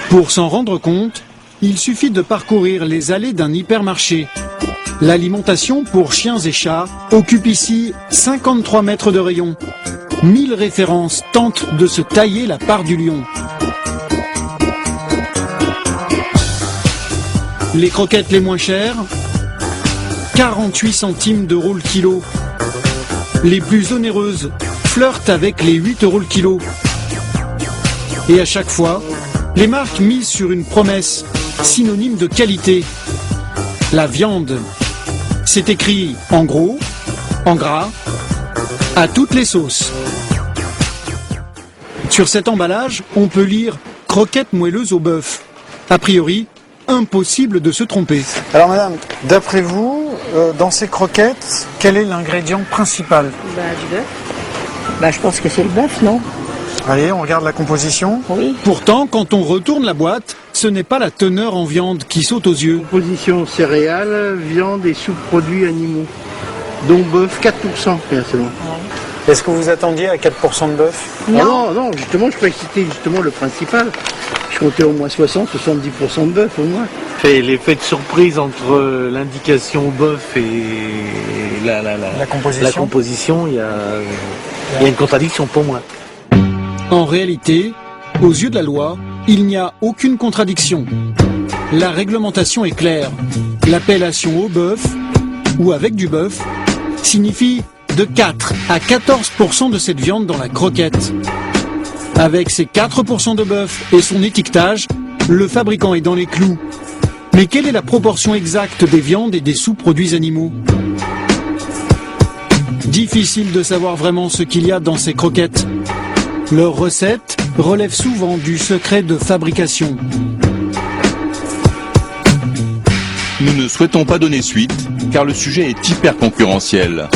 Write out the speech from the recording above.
Pour s'en rendre compte, il suffit de parcourir les allées d'un hypermarché. L'alimentation pour chiens et chats occupe ici 53 mètres de rayon. 1000 références tentent de se tailler la part du lion. Les croquettes les moins chères, 48 centimes d'euros le kilo. Les plus onéreuses flirtent avec les 8 euros le kilo. Et à chaque fois, les marques misent sur une promesse, synonyme de qualité. La viande. C'est écrit en gros, en gras, à toutes les sauces. Sur cet emballage, on peut lire « croquettes moelleuses au bœuf ». A priori, impossible de se tromper. Alors madame, d'après vous, dans ces croquettes, quel est l'ingrédient principal? Du bœuf. Je pense que c'est le bœuf, non? Allez, on regarde la composition. Oui. Pourtant, quand on retourne la boîte, ce n'est pas la teneur en viande qui saute aux yeux. Composition céréales, viande et sous-produits animaux, dont bœuf 4%, seulement. Est-ce que vous attendiez à 4% de bœuf? Non, justement, je croyais que c'était justement le principal. Je comptais au moins 60-70% de bœuf au moins. C'est l'effet de surprise entre l'indication bœuf et la composition, il y a une contradiction pour moi. En réalité, aux yeux de la loi, il n'y a aucune contradiction. La réglementation est claire. L'appellation au bœuf, ou avec du bœuf, signifie de 4 à 14% de cette viande dans la croquette. Avec ses 4% de bœuf et son étiquetage, le fabricant est dans les clous. Mais quelle est la proportion exacte des viandes et des sous-produits animaux? Difficile de savoir vraiment ce qu'il y a dans ces croquettes. Leur recette relève souvent du secret de fabrication. Nous ne souhaitons pas donner suite, car le sujet est hyper concurrentiel.